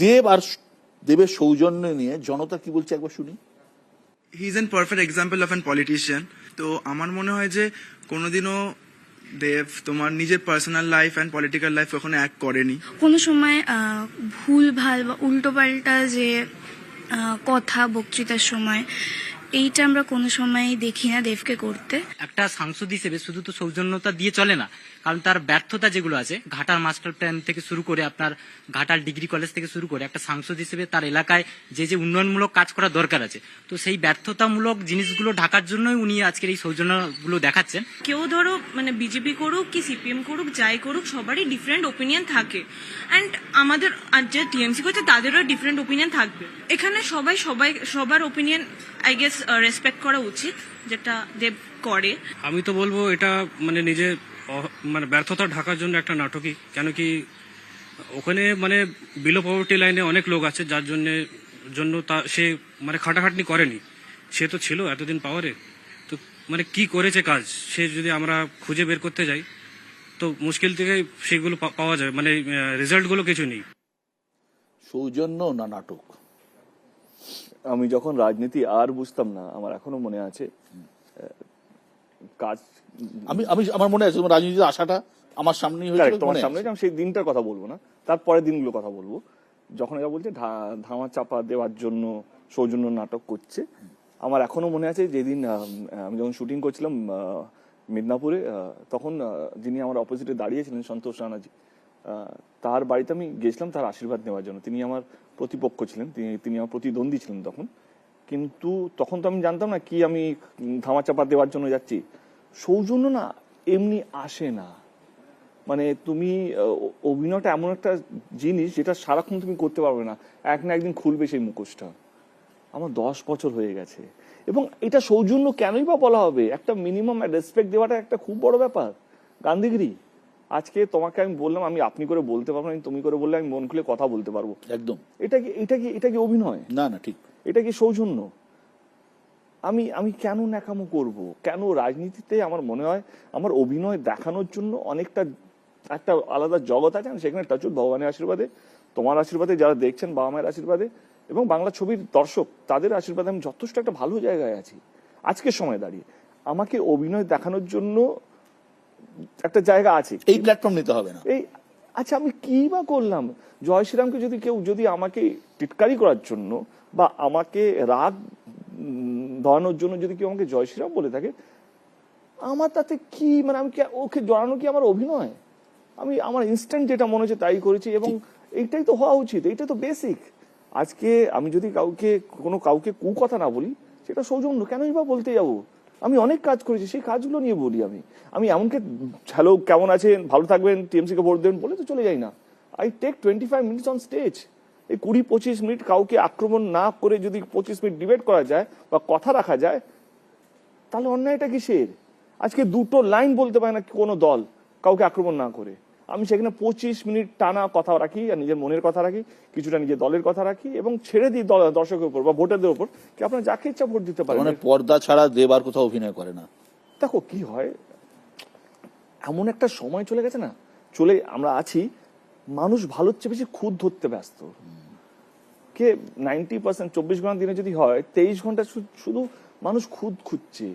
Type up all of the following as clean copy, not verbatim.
দেব আর দেবের সৌজন্য নিয়ে জনতা কি বলছে একবার শুনি। He is an perfect example of an politician. তো আমার মনে হয় যে কোনোদিনও দেব তোমার নিজের personal life and political life কখনো এক করেনি। কোনো সময় ভুল ভাল বা উল্টোপাল্টা যে কথা বক্তৃতার সময় এইটা আমরা কোনো সময় দেখি না দেবকে করতে। একটা সাংসদ হিসেবে শুধু তো সৌজন্যতা দিয়ে চলে না, কারণ তার ব্যর্থতা যেগুলো আছে, ঘাটাল মাস্টার প্ল্যান থেকে শুরু করে আপনার ঘাটাল ডিগ্রি কলেজ থেকে শুরু করে একটা সাংসদ হিসেবে তার এলাকায় যে যে উন্নয়নমূলক কাজ করা দরকার আছে, তো সেই ব্যর্থতামূলক জিনিসগুলো ঢাকার জন্যই উনি আজকের এই সৌজন্যগুলো দেখাচ্ছেন। কেউ ধরো মানে বিজেপি করুক কি সিপিএম করুক যাই করুক সবারই ডিফারেন্ট ওপিনিয়ন থাকে, অ্যান্ড আমাদের আর যে টিএমসি করছে তাদেরও ডিফারেন্ট ওপিনিয়ন থাকবে। এখানে সবার ওপিনিয়ন আই গেস রেসপেক্ট করা উচিত, যেটা দেব করে। আমি তো বলবো এটা মানে নিজের মানে ব্যর্থতা ঢাকার জন্য একটা নাটকই। কেন কি ওখানে মানে বিলো পভার্টি লাইনে অনেক লোক আছে যার জন্য তা সে মানে খাটাখাটনি করেনি, সে তো ছিল এতদিন পাওয়ারে। তো মানে কি করেছে কাজ সে যদি আমরা খুঁজে বের করতে যাই তো মুশকিল থেকে সেগুলো পাওয়া যায়, মানে রেজাল্টগুলো কিছু নেই। সৌজন্য না নাটক? আমি যখন রাজনীতি আর বুঝতাম না, আমার এখনো মনে আছে কাজ, আমার মনে আছে তোমার রাজনীতিতে আসাটা আমার সামনেই হয়েছিল। তোমার সামনে আমি সেই দিনটার কথা বলবো না, তারপরের দিনগুলো কথা বলবো, যখন এরা বলছে ধামা চাপা দেওয়ার জন্য সৌজন্য নাটক করছে। আমার এখনো মনে আছে যেদিন আমি যখন শুটিং করছিলাম মিদনাপুরে, তখন যিনি আমার অপোজিটে দাঁড়িয়েছিলেন সন্তোষ রানাজি, তার বাড়িতে আমি গেছিলাম তার আশীর্বাদ নেওয়ার জন্য। তিনি আমার প্রতিপক্ষ ছিলেন, তিনি আমার প্রতিদ্বন্দ্বী ছিলেন তখন। কিন্তু তখন তো আমি জানতাম না কি আমি ধামাচাপা দেওয়ার জন্য যাচ্ছি। সৌজন্য না এমনি আসে না, মানে তুমি অভিনয়টা এমন একটা জিনিস যেটা সারাক্ষণ তুমি করতে পারবে না, এক না একদিন খুলবে সেই মুখোশটা। আমার 10 বছর হয়ে গেছে, এবং এটা সৌজন্য কেনই বা বলা হবে? একটা মিনিমাম রেসপেক্ট দেওয়াটা একটা খুব বড় ব্যাপার। গান্ধীগিরি। আজকে তোমাকে আমি বললাম, আমি আপনি করে বলতে পারবো না, তুমি করে বললে আমি মন খুলে কথা বলতে পারবো। একদম। এটা কি অভিনয়? না না, ঠিক। এটা কি সৌজন্য? আমি কেন ন্যাকামো করব? কেন রাজনীতিতে আমার মনে হয় আমার অভিনয় দেখানোর জন্য অনেকটা একটা আলাদা জগৎ আছে, সেখানে টাচুর ভগবানের আশীর্বাদে, তোমার আশীর্বাদে, যারা দেখছেন বাবা মায়ের আশীর্বাদে, এবং বাংলা ছবির দর্শক তাদের আশীর্বাদে আমি যথেষ্ট একটা ভালো জায়গায় আছি আজকের সময় দাঁড়িয়ে। আমাকে অভিনয় দেখানোর জন্য একটা জায়গা আছে, এই প্ল্যাটফর্ম নিতে হবে না। এই আচ্ছা আমি কি বা করলাম? জয় শ্রীরামকে যদি আমাকে টিটকারি করার জন্য বা আমাকে রাগ ধরানোর জন্য যদি কেউ আমাকে জয় শ্রীরাম বলে থাকে, আমার তাতে কি, মানে আমি ওকে জড়ানো কি আমার অভিনয়? আমার ইনস্ট্যান্ট যেটা মনে হচ্ছে তাই করেছি, এবং এইটাই তো হওয়া উচিত, এইটা তো বেসিক। আজকে আমি যদি কাউকে কথা না বলি, সেটা সৌজন্য কেনই বা বলতে যাবো? আমি অনেক কাজ করেছি, সেই কাজগুলো নিয়ে বলি। আমি এমনকি হ্যালো কেমন আছেন, ভালো থাকবেন, টিএমসি কে ভোট দেবেন বলে তো চলে যাই না। I take 25 minutes on stage. এই 20-25 মিনিট কাউকে আক্রমণ না করে যদি 25 মিনিট ডিবেট করা যায় বা কথা রাখা যায়, তাহলে অন্যায়টা কিসের? আজকে দুটো লাইন বলতে পারে না কোনো দল কাউকে আক্রমণ না করে। আমি সেখানে 25 মিনিট টানা কথা রাখি, আর নিজের মনের কথা রাখি, কিছুটা নিজের দলের কথা রাখি, এবং ছেড়ে দিই দর্শকের উপর বা ভোটারদের উপর কি আপনারা যাকে ইচ্ছা ভোট দিতে পারেন। মানে পর্দা ছাড়া দেব আর কোথাও অভিনয় করে না। দেখো কি হয়, এমন একটা সময় চলে গেছে না, আমরা আছি, মানুষ ভালোর চেয়ে বেশি খুদ ধরতে ব্যস্ত। কে 90% 24 ঘন্টা দিনে যদি হয়, 23 ঘন্টা শুধু মানুষ খুদ খুঁজছে।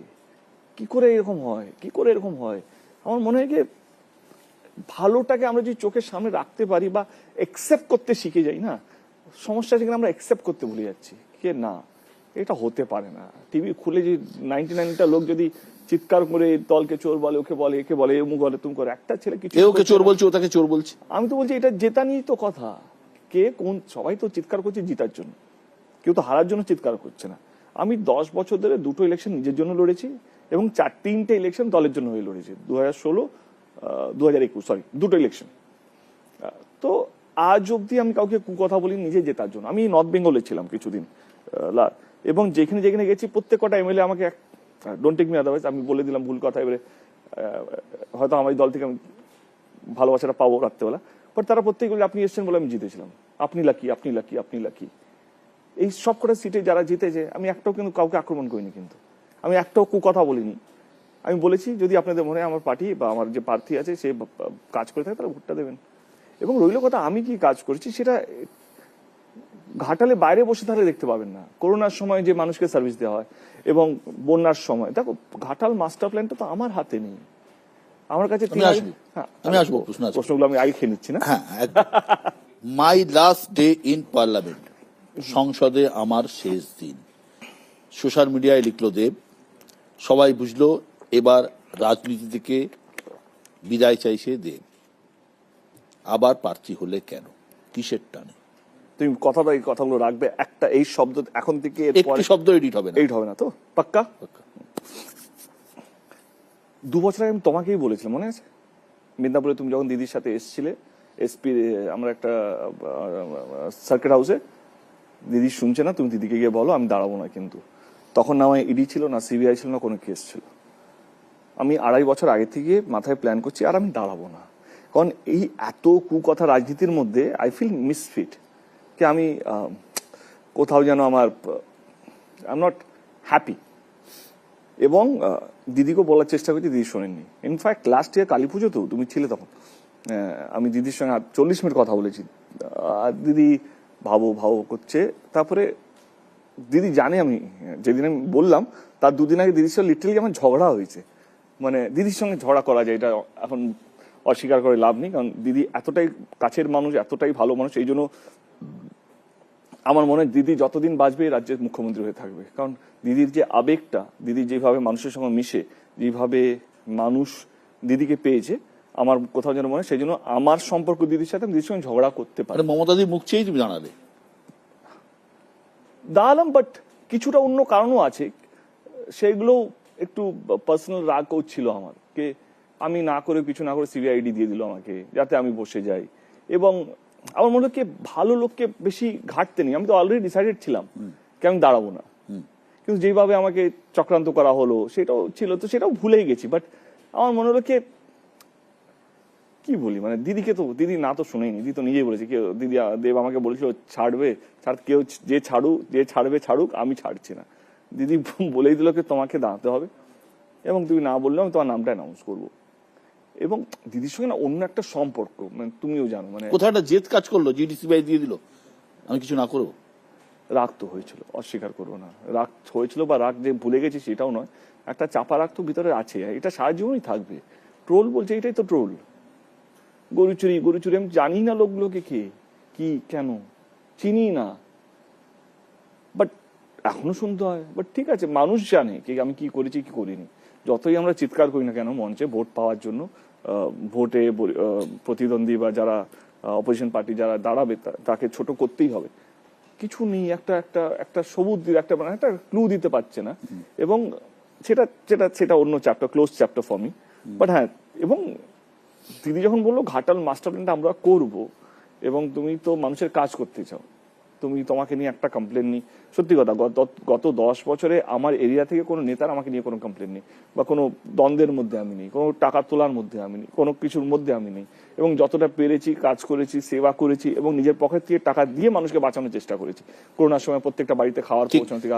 কি করে এরকম হয়? আমার মনে হয় কি, ভালোটাকে আমরা যদি চোখের সামনে রাখতে পারি বা একসেপ্ট করতে শিখে যাই না, সমস্যা সেখানে আমরা একসেপ্ট করতে ভুলে যাচ্ছি। কে না, এটা হতে পারে না। টিভি খুলে যে 99টা লোক যদি চিৎকার করে দলকে চোর বলে, ওকে বলে, একে বলে, এমুক বলে, তুমি করে, একটা ছেলে কিছু ওকে চোর বলছে, ও তাকে চোর বলছে। আমি তো বলছি এটা জেতা নিয়েই তো কথা। সবাই তো চিৎকার করছে জিতার জন্য, কেউ তো হারার জন্য চিৎকার করছে না। আমি 10 বছর ধরে দুটো ইলেকশন নিজের জন্য লড়েছি, এবং 3টে ইলেকশন দলের জন্য হয়ে লড়েছি। 2016, 2021, সরি, দুটো ইলেকশন। তো আজ অব্দি আমি কাউকে কথা বলি নিজে জেতার জন্য। আমি নর্থ বেঙ্গলে ছিলাম কিছুদিন, এবং যেখানে গেছি প্রত্যেক কটা এমএলএ আমাকে, ডোন্ট টেক মি আদারওয়াইজ, আমি বলে দিলাম ভুল কথা, এবারে হয়তো আমার দল থেকে আমি ভালোবাসাটা পাবো রাত্রেবেলা, বাট তারা প্রত্যেকে বলে আপনি এসছেন বলে আমি জিতেছিলাম, আপনি লাকি। এই সব কটা সিটে যারা জিতেছে, আমি একটাও কিন্তু কাউকে আক্রমণ করিনি, কিন্তু আমি একটাও কথা বলিনি। আমি বলেছি যদি আপনাদের মনে হয় আমার পার্টি বা আমার যে প্রার্থী আছে সে কাজ করে থাকে, তাহলে ভোটটা দেবেন। এবং রইল কথা আমি কি কাজ করেছি, সেটা ঘাটালে বাইরে বসে তাহলে দেখতে পাবেন না করোনার সময় যে মানুষকে সার্ভিস দেওয়া হয় এবং বন্যার সময়। দেখো ঘাটাল মাস্টার প্ল্যানটা তো আমার হাতে নেই, আমার কাছে আমি আসবো। হ্যাঁ, আমি আসবো, প্রশ্ন আসবো। প্রশ্নগুলো আমি আগে খেয়ে নিচ্ছি না। হ্যাঁ, মাই লাস্ট ডে ইন পার্লামেন্ট, সংসদে আমার শেষ দিন। সোশ্যাল মিডিয়ায় লিখলো দেব, সবাই বুঝলো এবার রাজনীতি থেকে বিদায় চাইছে দেব। আবার প্রার্থী হলে কেন, কিসের টানে? তুমি এই কথাগুলো রাখবে, একটা এই শব্দ এখন থেকে একটি শব্দ এডিট হবে না, এইট হবে না তো? পাক্কা? 2 বছর আগে আমি তোমাকেই বলেছিলাম, মনে আছে? মিদনাপুরে তুমি যখন দিদির সাথে এসেছিলে এসপি, আমরা একটা সার্কিট হাউসে, দিদি শুনছে না, তুমি দিদিকে গিয়ে বলো আমি দাঁড়াবো না। কিন্তু তখন না ইডি ছিল, না সিবিআই ছিল, না কোনো কেস ছিল। আমি 2.5 বছর আগে থেকে মাথায় প্ল্যান করছি আর আমি দাঁড়াবো না, কারণ এই এত কুকথা রাজনীতির মধ্যে আই ফিল মিসফিট, কি আমি কোথাও যেন আমার আই এম নট হ্যাপি। এবং দিদিকে বলার চেষ্টা করছি, দিদি শোনেননি। ইনফ্যাক্ট লাস্ট ইয়ার কালী পুজোতেও তুমি ছিলে তখন, আমি দিদির সঙ্গে 40 মিনিট কথা বলেছি, দিদি ভাবো ভাবো করছে। তারপরে দিদি জানে আমি যেদিন আমি বললাম তার 2 দিন আগে দিদির সঙ্গে লিটারালি আমার ঝগড়া হয়েছে। মানে দিদির সঙ্গে ঝগড়া করা যায়, এটা এখন অস্বীকার করে লাভ নেই, কারণ দিদি এতটাই কাছের মানুষ, এতটাই ভালো মানুষ। এই জন্য আমার মনে হয় দিদি যতদিন বাঁচবে এই রাজ্যের মুখ্যমন্ত্রী হয়ে থাকবে, কারণ দিদির যে আবেগটা, দিদি যেভাবে মানুষের সঙ্গে মিশে, যেভাবে মানুষ দিদিকে পেয়েছে, আমার কোথাও যেন মনে হয় সেই জন্য আমার সম্পর্ক দিদির সাথে, আমি দিদির সঙ্গে ঝগড়া করতে পারি। মমতাদির মুখ চেয়েই তুমি জানালে? দাঁড়ালাম, বাট কিছুটা অন্য কারণও আছে, সেগুলো একটু পার্সোনাল রাগও ছিল আমার, কে আমি না করে কিছু না করে সিবিআইডি দিয়ে দিল আমাকে, যাতে আমি বসে যাই। এবং আমার মনে হয় ভালো লোককে বেশি ঘাটতে নেই, আমি তো অলরেডি ডিসাইডেড ছিলাম কি আমি দাঁড়াবো না। কিন্তু যেভাবে আমাকে চক্রান্ত করা হলো সেটাও ছিল, তো সেটাও ভুলেই গেছি। বাট আমার মনে হলো কি বলি, মানে দিদিকে তো দিদি না তো শুনেইনি, দিদি তো নিজেই বলেছে, কেউ দিদি দেব আমাকে বলেছিল ছাড়বে, কেউ যে ছাড়বে ছাড়ুক, আমি ছাড়ছি না। দিদি বলেই দিল তোমাকে দাঁড়াতে হবে, এবং তুমি না বললে আমি তোমার নামটা অ্যানাউন্স করবো। এবং দিদির সঙ্গে না অন্য একটা সম্পর্ক, মানে তুমিও জানো, মানে কোথাও একটা জেদ কাজ করলো, জিডিসিবিআই দিয়ে দিল, আমি কিছু না করবো। রাগ তো হয়েছিল, অস্বীকার করবো না, রাগ হয়েছিল, বা রাগ যে ভুলে গেছি সেটাও নয়, একটা চাপা রাগ তো ভিতরে আছে, এটা সারা জীবনই থাকবে। ট্রোল বলছে, এটাই তো ট্রোল। গরু চুরি আমি জানি না লোকগুলোকে কে, কি, কেন, চিনি না, বাট এখনো শুনতে হয়। বাট ঠিক আছে, মানুষ জানে কি আমি কি করেছি কি করিনি। যতই আমরা চিৎকার করি না কেন মঞ্চে ভোট পাওয়ার জন্য, ভোটে প্রতিদ্বন্দ্বী বা যারা অপোজিশন পার্টি যারা দাঁড়াবে তাকে ছোট করতেই হবে, কিছু নেই, একটা সবুজ একটা মানে একটা ক্লু দিতে পারছে না। এবং সেটা অন্য chapter, close chapter for me. But হ্যাঁ, এবং দিদি যখন বললো ঘাটাল মাস্টার প্ল্যানটা আমরা করবো, এবং তুমি তো মানুষের কাজ করতে চাও, তোমাকে নিয়ে একটা কমপ্লেন নেই। সত্যি কথা, গত 10 বছরে আমার এরিয়া থেকে কোনো নেতার আমাকে নিয়ে কোনো কমপ্লেন নেই, বা কোনো দ্বন্দ্বের মধ্যে আমি নেই, কোনো টাকা তোলার মধ্যে আমি নেই, কোনো কিছুর মধ্যে আমি নেই। এবং যতটা পেরেছি কাজ করেছি, সেবা করেছি, এবং নিজের পকেট থেকে টাকা দিয়ে মানুষকে বাঁচানোর চেষ্টা করেছি। করোনার সময় প্রত্যেকটা বাড়িতে খাওয়ার পৌঁছানো থেকে